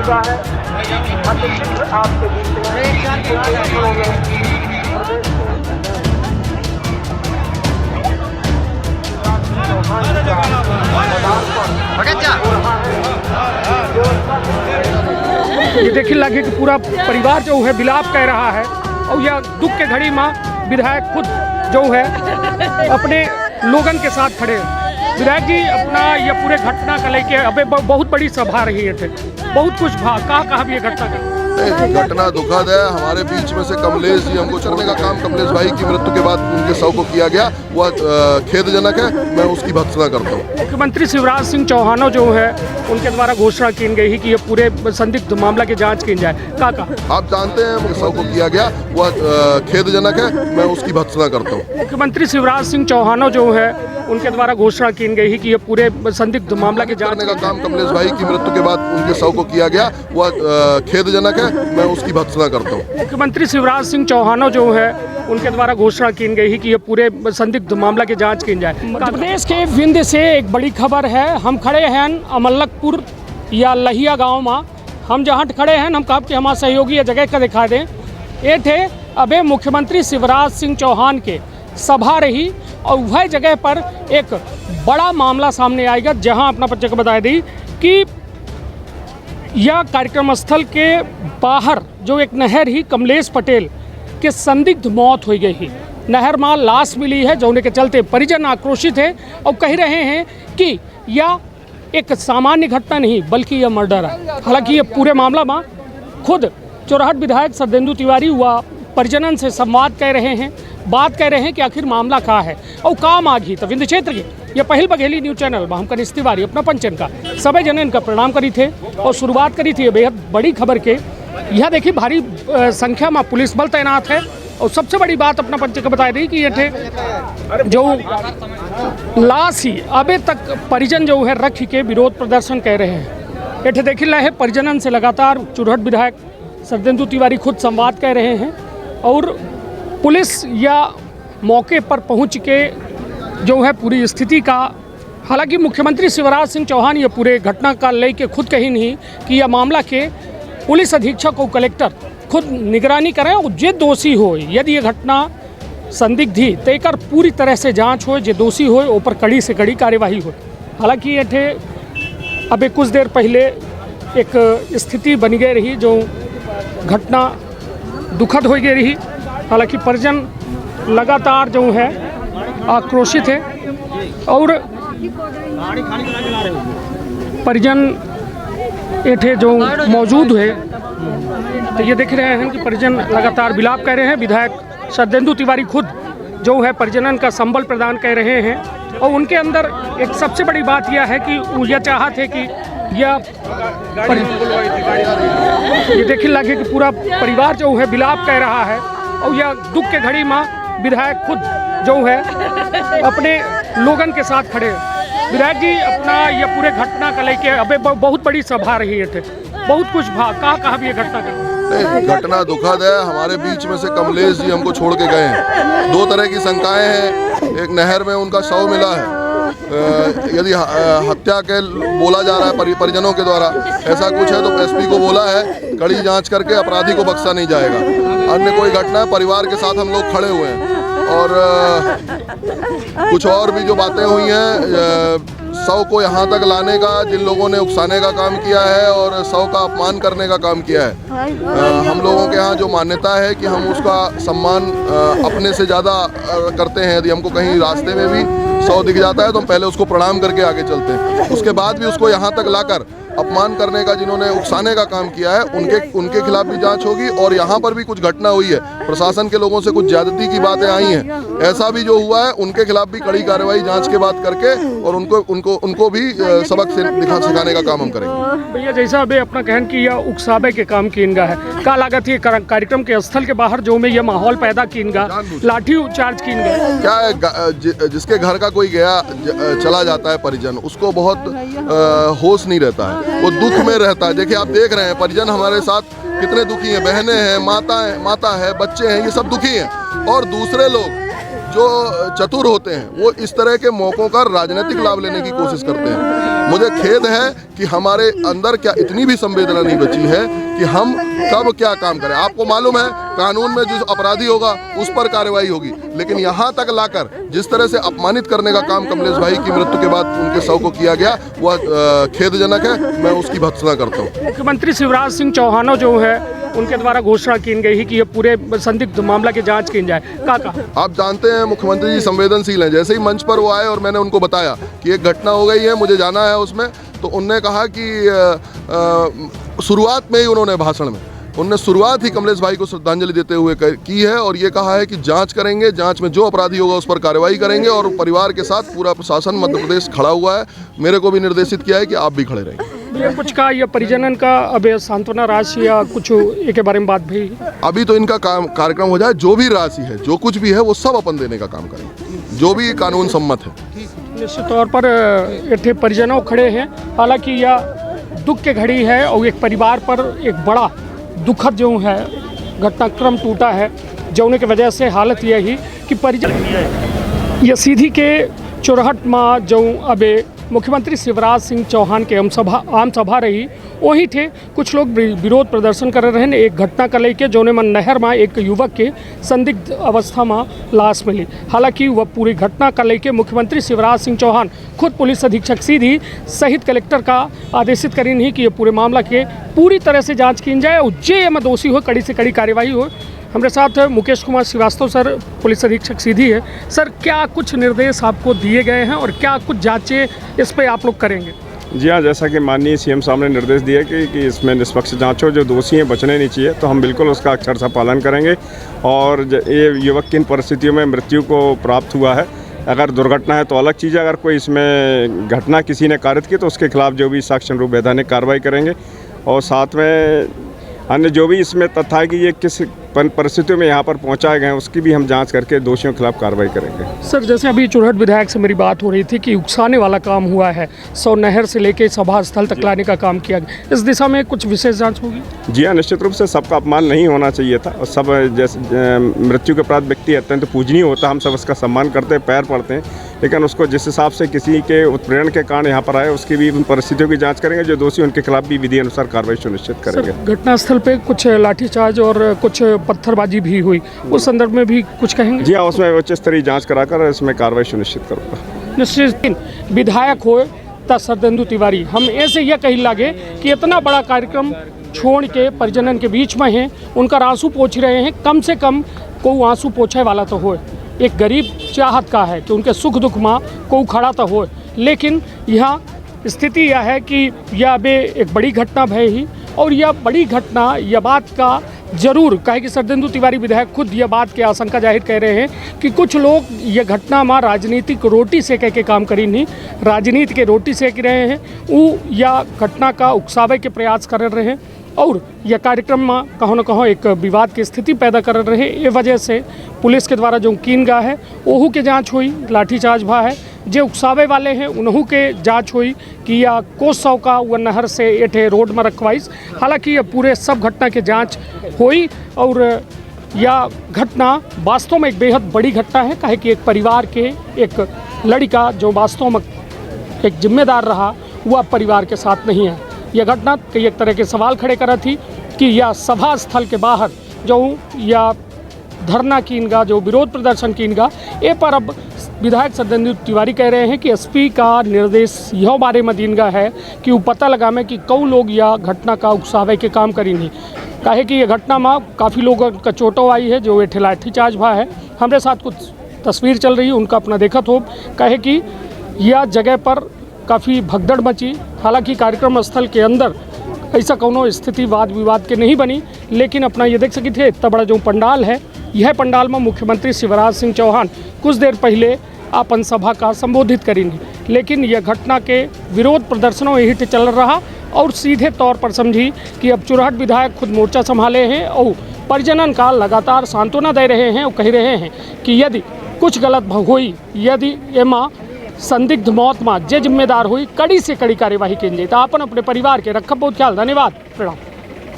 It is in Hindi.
चुका है। अति शीघ्र आपके बीच ये देखिए लगे कि पूरा परिवार जो है विलाप कह रहा है और यह दुख के घड़ी में विधायक खुद जो है अपने लोगन के साथ खड़े हैं। विधायक जी अपना ये पूरे घटना का लेके अबे बहुत बड़ी सभा रही है थे, बहुत कुछ कहा भी ये घटना का घटना दुखद है। हमारे बीच में से कमलेश जी हमको छोड़ने का काम कमलेश भाई की मृत्यु के बाद उनके शव को किया गया, वह खेदजनक है। मैं उसकी भर्त्सना करता हूँ। मुख्यमंत्री शिवराज सिंह चौहान जो है उनके द्वारा घोषणा की गई कि ये पूरे संदिग्ध मामला की जांच की जाए। कहा आप जानते हैं शव को किया गया, वह खेदजनक है। मैं उसकी भर्त्सना करता हूँ। मुख्यमंत्री शिवराज सिंह चौहान जो है उनके द्वारा घोषणा की गई कि ये पूरे संदिग्ध मामला की जांच का काम कमलेश भाई की मृत्यु के बाद उनके शव को किया गया, वह खेदजनक है। मैं उसकी भर्त्सना करता हूँ। मुख्यमंत्री शिवराज सिंह चौहान जो है उनके द्वारा घोषणा की गई कि ये पूरे संदिग्ध मामला की जांच की जाए। मध्य प्रदेश के विंध्य से एक बड़ी खबर है। हम खड़े हैं अमलकपुर या लहिया गांव में। हम जहाँ खड़े हैं हम कहा कि हमारे सहयोगी ये जगह का दिखा दें। ये थे अबे मुख्यमंत्री शिवराज सिंह चौहान के सभा रही और वह जगह पर एक बड़ा मामला सामने आएगा, जहां अपना परिचय बता दी कि यह कार्यक्रम स्थल के बाहर जो एक नहर ही कमलेश पटेल के संदिग्ध मौत हो गई है। नहर में लाश मिली है, जोने के चलते परिजन आक्रोशित है और कह रहे हैं कि यह एक सामान्य घटना नहीं बल्कि यह मर्डर है। हालांकि ये पूरे मामला में खुद चोरहट विधायक सदेंदु तिवारी व परिजनन से संवाद कर रहे हैं, बात कह रहे हैं कि आखिर मामला कहाँ है और काम आगी। तो विंध्य क्षेत्र के यह पहल बघेली न्यूज चैनल में हम कनिष्ठ तिवारी अपना पंचन का सभी जनन का प्रणाम करी थे और शुरुआत करी थी बेहद बड़ी खबर के। यह देखिए भारी संख्या में पुलिस बल तैनात है और सबसे बड़ी बात अपना पंचन का बता दी कि ये थे जो लाश ही अभी तक परिजन जो है रख के विरोध प्रदर्शन कर रहे हैं। ये देखिए रहे परिजनन से लगातार चुरहट विधायक सदेंदु तिवारी खुद संवाद कर रहे हैं और पुलिस या मौके पर पहुंच के जो है पूरी स्थिति का। हालांकि मुख्यमंत्री शिवराज सिंह चौहान ये पूरे घटना का लेके खुद कही नहीं कि यह मामला के पुलिस अधीक्षक और कलेक्टर खुद निगरानी करें और जे दोषी हो, यदि ये घटना संदिग्ध ही तो एक पूरी तरह से जांच हो, जे दोषी हो ऊपर कड़ी से कड़ी कार्यवाही हो। हालांकि ये थे अभी कुछ देर पहले एक स्थिति बन गई रही जो घटना दुखद हो गई रही। हालांकि परिजन लगातार जो है आक्रोशित है और परिजन ये थे जो मौजूद है तो ये देख रहे हैं कि परिजन लगातार विलाप कर रहे हैं। विधायक सदेंदु तिवारी खुद जो है परिजनन का संबल प्रदान कर रहे हैं और उनके अंदर एक सबसे बड़ी बात यह है कि वो यह चाहते हैं कि ये देखिए लगे कि पूरा परिवार जो है विलाप कर रहा है और यह दुख के घड़ी में विधायक खुद जो है अपने लोगन के साथ खड़े हैं। विधायक जी अपना ये पूरे घटना का लेके अबे बहुत बड़ी सभा रही है थे, बहुत कुछ कहा भी ये घटना का घटना दुखद है। हमारे बीच में से कमलेश जी हमको छोड़ के गए हैं। दो तरह की शंकाएं हैं। एक नहर में उनका शव मिला है, यदि हत्या के बोला जा रहा है परिजनों के द्वारा ऐसा कुछ है तो एसपी को बोला है कड़ी जांच करके अपराधी को बख्शा नहीं जाएगा। अन्य कोई घटना है, परिवार के साथ हम लोग खड़े हुए हैं और कुछ और भी जो बातें हुई हैं शव को यहाँ तक लाने का जिन लोगों ने उकसाने का काम किया है और शव का अपमान करने का काम किया है। हम लोगों के यहाँ जो मान्यता है कि हम उसका सम्मान अपने से ज़्यादा करते हैं। यदि हमको कहीं रास्ते में भी शव दिख जाता है तो हम पहले उसको प्रणाम करके आगे चलते हैं, उसके बाद भी उसको यहाँ तक लाकर अपमान करने का जिन्होंने उकसाने का काम किया है उनके खिलाफ भी जांच होगी। और यहाँ पर भी कुछ घटना हुई है, प्रशासन के लोगों से कुछ ज्यादती की बातें आई हैं, ऐसा भी जो हुआ है उनके खिलाफ भी कड़ी कार्रवाई जांच के बाद करके और उनको भी सबक सिखाने का काम हम करेंगे। भैया जैसा अभी अपना कहन कि यह उकसावे के काम किनगा है, का लागत है कार्यक्रम के स्थल के बाहर जो में यह माहौल पैदा किनगा, लाठी चार्ज किनगा क्या है। जिसके घर का कोई गया चला जाता है परिजन, उसको बहुत होश नहीं रहता है, वो दुख में रहता है। देखिए आप देख रहे हैं परिजन हमारे साथ कितने दुखी हैं, बहनें हैं, माता है, बच्चे हैं, ये सब दुखी हैं। और दूसरे लोग जो चतुर होते हैं वो इस तरह के मौक़ों का राजनीतिक लाभ लेने की कोशिश करते हैं। मुझे खेद है कि हमारे अंदर क्या इतनी भी संवेदना नहीं बची है कि हम कब क्या काम करें। आपको मालूम है कानून में जो अपराधी होगा उस पर कार्रवाई होगी, लेकिन यहाँ तक लाकर जिस तरह से अपमानित करने का काम कमलेश भाई की मृत्यु के बाद उनके शव को किया गया वह खेदजनक है। मैं उसकी भर्त्सना करता हूँ। मुख्यमंत्री शिवराज सिंह चौहान जो है उनके द्वारा घोषणा की गई कि ये पूरे संदिग्ध मामला की जांच की जाए। का आप जानते हैं मुख्यमंत्री जी संवेदनशील हैं। जैसे ही मंच पर वो आए और मैंने उनको बताया कि एक घटना हो गई है, मुझे जाना है उसमें, तो उनने कहा कि शुरुआत में ही उन्होंने भाषण में उनने शुरुआत ही कमलेश भाई को श्रद्धांजलि देते हुए की है और ये कहा है कि जांच करेंगे, जांच में जो अपराधी होगा उस पर कार्रवाई करेंगे और परिवार के साथ पूरा प्रशासन मध्य प्रदेश खड़ा हुआ है। मेरे को भी निर्देशित किया है कि आप भी खड़े रहेंगे। ये कुछ का या परिजनन का अब सांत्वना राशि या कुछ के बारे में बात भी अभी तो इनका कार्यक्रम हो जाए, जो भी राशि है जो कुछ भी है वो सब अपन देने का काम करेंगे जो भी कानून सम्मत है। निश्चित तौर पर इतने परिजनों खड़े हैं। हालांकि यह दुख की घड़ी है और एक परिवार पर एक बड़ा दुखद जो है घटनाक्रम टूटा है, जोने की वजह से हालत यही कि परिजन ये सीधी के चुरहट माँ जो अबे मुख्यमंत्री शिवराज सिंह चौहान के आम सभा रही वही थे कुछ लोग विरोध प्रदर्शन कर रहे हैं। एक घटना का लेके जोने में नहर में एक युवक के संदिग्ध अवस्था में लाश मिली। हालांकि वह पूरी घटना का लेके मुख्यमंत्री शिवराज सिंह चौहान खुद पुलिस अधीक्षक सीधी सहित कलेक्टर का आदेशित करी नहीं कि ये पूरे मामला के पूरी तरह से जाँच की जाए और जे में दोषी हो कड़ी से कड़ी कार्यवाही हो। हमारे साथ मुकेश कुमार श्रीवास्तव सर पुलिस अधीक्षक सीधी है। सर, क्या कुछ निर्देश आपको दिए गए हैं और क्या कुछ जांचें इस पे आप लोग करेंगे? जी हाँ, जैसा कि माननीय सीएम साहब ने निर्देश दिए कि इसमें निष्पक्ष जांच हो, जो दोषी हैं बचने नहीं चाहिए, तो हम बिल्कुल उसका अक्षरशः पालन करेंगे। और ये युवक किन परिस्थितियों में मृत्यु को प्राप्त हुआ है, अगर दुर्घटना है तो अलग चीज़ है, अगर कोई इसमें घटना किसी ने कारित की तो उसके खिलाफ जो भी साक्ष्य रूप वैधानिक कार्रवाई करेंगे। और साथ में अन्य जो भी इसमें तथ्य है कि ये किस परिस्थितियों में यहाँ पर पहुँचाए गए उसकी भी हम जांच करके दोषियों के खिलाफ कार्रवाई करेंगे। सर, जैसे अभी चुरहट विधायक से मेरी बात हो रही थी कि उकसाने वाला काम हुआ है, 100 नहर से लेके सभा स्थल तक लाने का काम किया गया, इस दिशा में कुछ विशेष जांच होगी? जी हाँ, निश्चित रूप से सबका अपमान नहीं होना चाहिए था और सब जैसे मृत्यु के प्राप्त व्यक्ति अत्यंत पूजनीय होता, हम सब उसका सम्मान करते हैं, पैर पड़ते हैं, लेकिन उसको जिस हिसाब से किसी के उत्प्रेरण के कारण यहाँ पर आए उसकी भी परिस्थितियों की जाँच करेंगे, जो दोषी उनके खिलाफ भी विधि अनुसार कार्रवाई सुनिश्चित करेंगे। घटनास्थल पे कुछ लाठीचार्ज और कुछ पत्थरबाजी भी हुई, उस संदर्भ में भी कुछ कहेंगे? जी हाँ, उसमें उच्च स्तरीय जांच कराकर इसमें कार्रवाई सुनिश्चित करूँगा। निश्चित विधायक हो शरदेंदु तिवारी, हम ऐसे यह कही लागे कि इतना बड़ा कार्यक्रम छोड़ के परिजनन के बीच में हैं, उनका आंसू पोंछ रहे हैं, कम से कम कोई आंसू पोंछे वाला तो हो। एक गरीब चाहत का है कि उनके सुख दुख में कोई खड़ा तो हो, लेकिन यहाँ स्थिति यह है कि यह अबे एक बड़ी घटना भय ही और यह बड़ी घटना यह बात का जरूर कहे कि शरदेंदु तिवारी विधायक खुद यह बात की आशंका जाहिर कर रहे हैं कि कुछ लोग यह घटना में राजनीतिक रोटी सेके के काम करी नहीं, राजनीति के रोटी सेक रहे हैं, वो यह घटना का उकसावे के प्रयास कर रहे हैं और यह कार्यक्रम में कहो न कहो एक विवाद की स्थिति पैदा कर रहे हैं। ये वजह से पुलिस के द्वारा जो कीन गा है ओहू के जांच हुई, लाठीचार्ज भा है, जो उकसावे वाले हैं उन्हों के जांच हुई कि यह कोस सौ का वह नहर से एठे रोड में रखवाइस। हालांकि यह पूरे सब घटना के जांच हुई और यह घटना वास्तव में एक बेहद बड़ी घटना है, काहे कि एक परिवार के एक लड़का जो वास्तव में एक जिम्मेदार रहा वह परिवार के साथ नहीं है। यह घटना कई एक तरह के सवाल खड़े कर थी कि यह सभा स्थल के बाहर जो यह धरना कीनगा, जो विरोध प्रदर्शन कीनगा, ये पर अब विधायक शरदेंदु तिवारी कह रहे हैं कि एसपी का निर्देश यह बारे में दीनगा है कि वो पता लगा में कि कौन लोग यह घटना का उकसावे के काम करी नहीं, काहे कि यह घटना में काफ़ी लोगों का चोटों आई है, जो एठे लाठीचार्ज भा है। हमारे साथ कुछ तस्वीर चल रही है, उनका अपना देखत हो, कहे कि यह जगह पर काफ़ी भगदड़ मची। हालांकि कार्यक्रम स्थल के अंदर ऐसा कोनो स्थिति वाद विवाद के नहीं बनी, लेकिन अपना ये देख सकी थे इतना बड़ा जो पंडाल है, यह पंडाल में मुख्यमंत्री शिवराज सिंह चौहान कुछ देर पहले अपन सभा का संबोधित करेंगे, लेकिन यह घटना के विरोध प्रदर्शनों यही चल रहा और सीधे तौर पर समझी कि अब चुरहट विधायक खुद मोर्चा संभाले हैं और परिजनन का लगातार सांत्वना दे रहे हैं और कह रहे हैं कि यदि कुछ गलत हुई, यदि एमा संदिग्ध मौत में जे जिम्मेदार हुई, कड़ी से कड़ी कार्यवाही की जाए। तो अपन अपने परिवार के रखब बहुत ख्याल। धन्यवाद, प्रणाम।